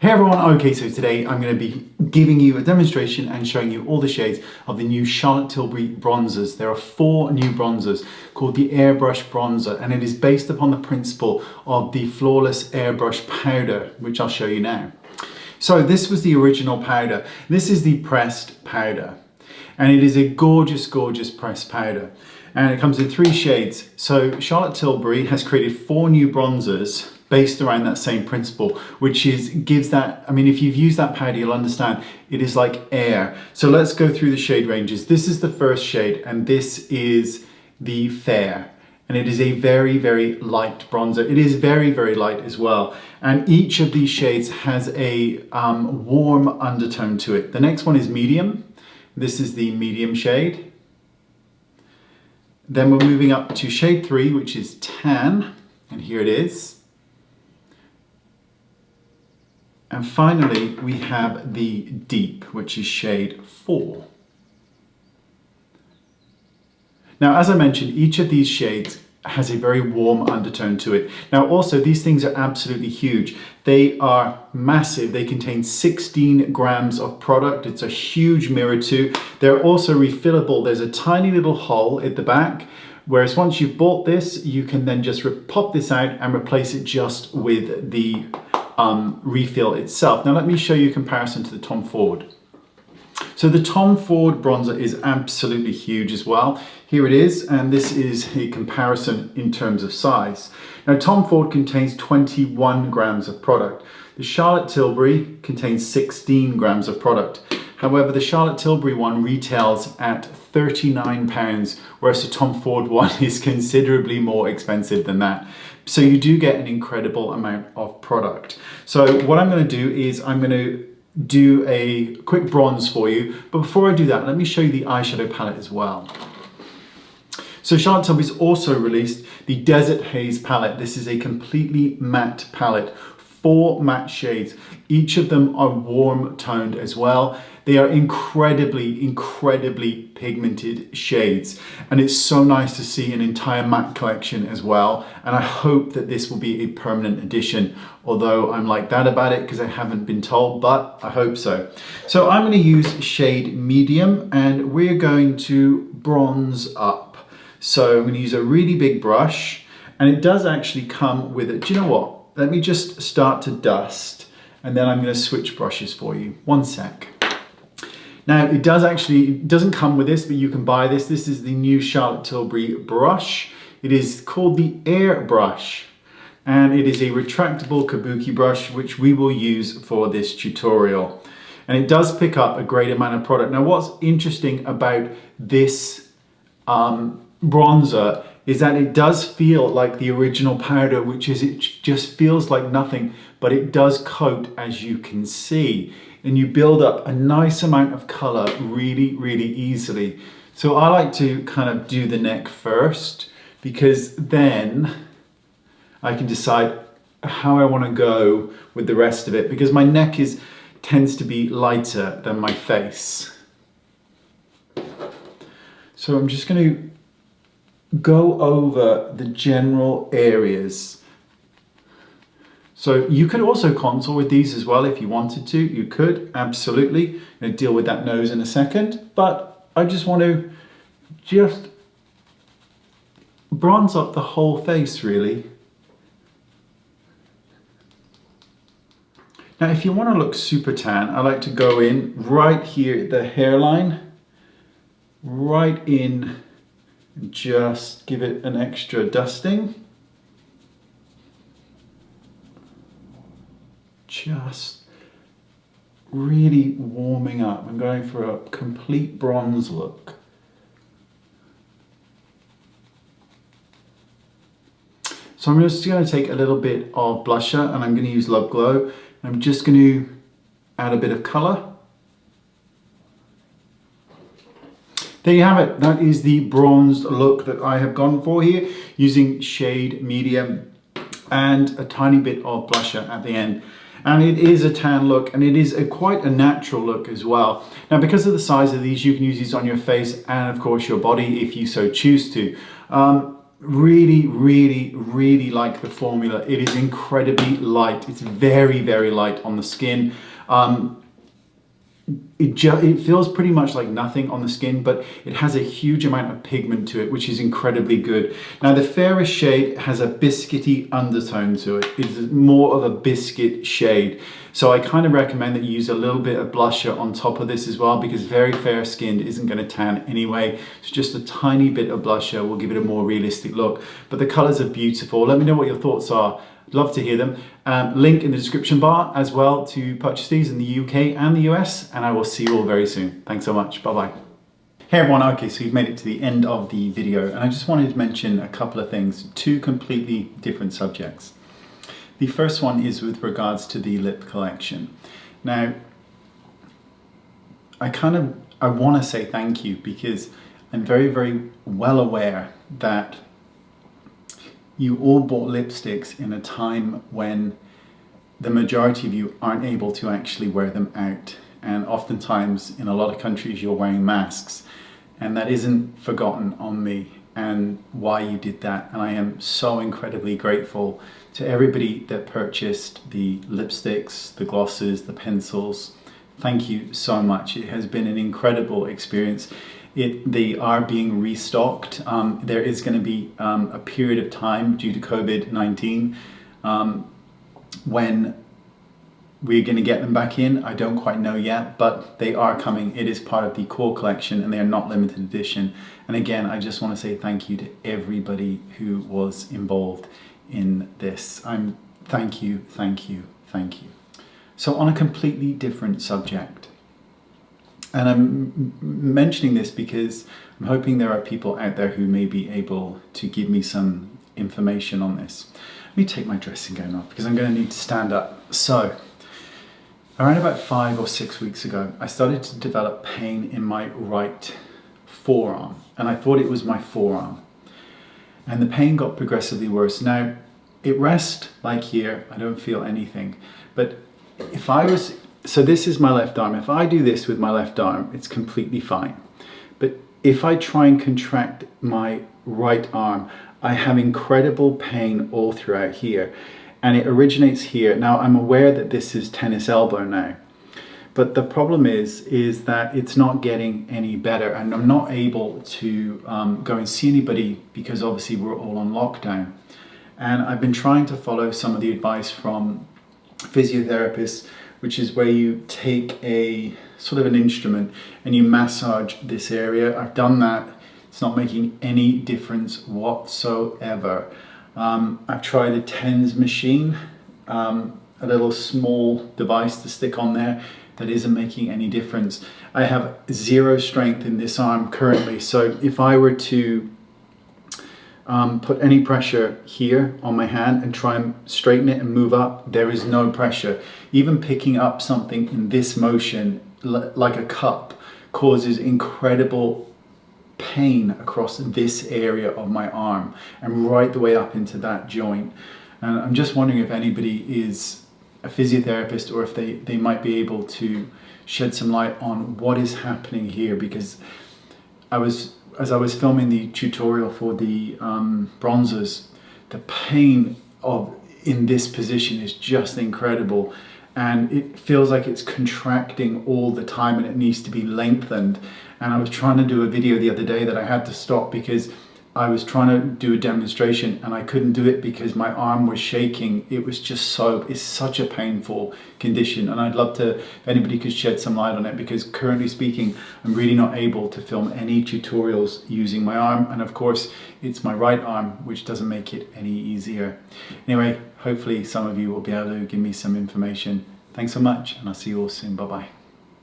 Hey everyone, okay, so today I'm going to be giving you a demonstration and showing you all the shades of the new Charlotte Tilbury bronzers. There are 4 new bronzers called the Airbrush Bronzer, and it is based upon the principle of the Flawless Airbrush Powder, which I'll show you now. So this was the original powder. This is the pressed powder, and it is a gorgeous, gorgeous pressed powder. And it comes in 3 shades. So Charlotte Tilbury has created 4 new bronzers based around that same principle, which gives that, I mean, if you've used that powder, you'll understand it is like air. So let's go through the shade ranges. This is the first shade, and this is the Fair. And it is a very, very light bronzer. It is very, very light as well. And each of these shades has a warm undertone to it. The next one is Medium. This is the medium shade. Then we're moving up to shade 3, which is Tan. And here it is. And finally, we have the Deep, which is shade 4. Now, as I mentioned, each of these shades has a very warm undertone to it. Now, also, these things are absolutely huge. They are massive. They contain 16 grams of product. It's a huge mirror too. They're also refillable. There's a tiny little hole at the back, whereas once you've bought this, you can then just pop this out and replace it just with the refill itself. Now let me show you a comparison to the Tom Ford. So the Tom Ford bronzer is absolutely huge as well. Here it is, and this is a comparison in terms of size. Now Tom Ford contains 21 grams of product. The Charlotte Tilbury contains 16 grams of product. However, the Charlotte Tilbury one retails at £39, whereas the Tom Ford one is considerably more expensive than that. So you do get an incredible amount of product. So what I'm going to do is I'm going to do a quick bronze for you. But before I do that, let me show you the eyeshadow palette as well. So Charlotte Tilbury's also released the Desert Haze palette. This is a completely matte palette. 4 matte shades. Each of them are warm toned as well. They are incredibly, incredibly pigmented shades. And it's so nice to see an entire matte collection as well. And I hope that this will be a permanent addition, although I'm like that about it because I haven't been told, but I hope so. So I'm going to use shade Medium, and we're going to bronze up. So I'm going to use a really big brush, and it does actually come with it. Do you know what? Let me just start to dust, and then I'm going to switch brushes for you. One sec. Now it doesn't come with this, but you can buy this. This is the new Charlotte Tilbury brush. It is called the Airbrush, and it is a retractable kabuki brush, which we will use for this tutorial. And it does pick up a great amount of product. Now what's interesting about this bronzer is that it does feel like the original powder, which is it just feels like nothing, but it does coat, as you can see, and you build up a nice amount of color really, really easily. So I like to kind of do the neck first, because then I can decide how I want to go with the rest of it, because my neck tends to be lighter than my face. So I'm just going to go over the general areas. So you could also contour with these as well if you wanted to. You could, absolutely. I'm going to deal with that nose in a second, but I just want to just bronze up the whole face, really. Now if you want to look super tan, I like to go in right here at the hairline, right in, and just give it an extra dusting. Just really warming up. I'm going for a complete bronze look. So I'm just going to take a little bit of blusher, and I'm going to use Love Glow. I'm just going to add a bit of color. There you have it. That is the bronzed look that I have gone for here, using shade Medium and a tiny bit of blusher at the end. And it is a tan look, and it is quite a natural look as well. Now, because of the size of these, you can use these on your face and of course your body if you so choose to. really like the formula. It is incredibly light. It's very, very light on the skin. It feels pretty much like nothing on the skin, but it has a huge amount of pigment to it, which is incredibly good. Now, the fairest shade has a biscuity undertone to it. It's more of a biscuit shade. So I kind of recommend that you use a little bit of blusher on top of this as well, because very fair skinned isn't going to tan anyway. So just a tiny bit of blusher will give it a more realistic look. But the colors are beautiful. Let me know what your thoughts are. Love to hear them. Link in the description bar as well to purchase these in the UK and the US, and I will see you all very soon. Thanks so much. Bye-bye. Hey everyone, okay, so you've made it to the end of the video, and I just wanted to mention a couple of things, two completely different subjects. The first one is with regards to the lip collection. Now, I want to say thank you, because I'm very, very well aware that you all bought lipsticks in a time when the majority of you aren't able to actually wear them out. And oftentimes in a lot of countries you're wearing masks, and that isn't forgotten on me and why you did that. And I am so incredibly grateful to everybody that purchased the lipsticks, the glosses, the pencils. Thank you so much. It has been an incredible experience. They are being restocked. There is going to be a period of time due to COVID-19 when we're going to get them back in. I don't quite know yet, but they are coming. It is part of the core collection and they are not limited edition. And again, I just want to say thank you to everybody who was involved in this. Thank you, thank you, thank you. So on a completely different subject, and I'm mentioning this because I'm hoping there are people out there who may be able to give me some information on this. Let me take my dressing gown off because I'm going to need to stand up. So, around about 5 or 6 weeks ago, I started to develop pain in my right forearm, and I thought it was my forearm. And the pain got progressively worse. Now, it rests like here, I don't feel anything, but if I was, so this is my left arm. If I do this with my left arm, it's completely fine. But if I try and contract my right arm, I have incredible pain all throughout here. And it originates here. Now, I'm aware that this is tennis elbow now. But the problem is that it's not getting any better. And I'm not able to go and see anybody because obviously we're all on lockdown. And I've been trying to follow some of the advice from physiotherapists, which is where you take a sort of an instrument and you massage this area. I've done that. It's not making any difference whatsoever. I've tried a TENS machine, a little small device to stick on there. That isn't making any difference. I have zero strength in this arm currently. So if I were to put any pressure here on my hand and try and straighten it and move up, there is no pressure. Even picking up something in this motion, like a cup, causes incredible pain across this area of my arm and right the way up into that joint. And I'm just wondering if anybody is a physiotherapist or if they might be able to shed some light on what is happening here, because as I was filming the tutorial for the bronzers, the pain in this position is just incredible, and it feels like it's contracting all the time and it needs to be lengthened. And I was trying to do a video the other day that I had to stop because I was trying to do a demonstration and I couldn't do it because my arm was shaking. It was just it's such a painful condition, and I'd love to, if anybody could shed some light on it, because currently speaking, I'm really not able to film any tutorials using my arm. And of course, it's my right arm, which doesn't make it any easier. Anyway, hopefully some of you will be able to give me some information. Thanks so much, and I'll see you all soon. Bye-bye.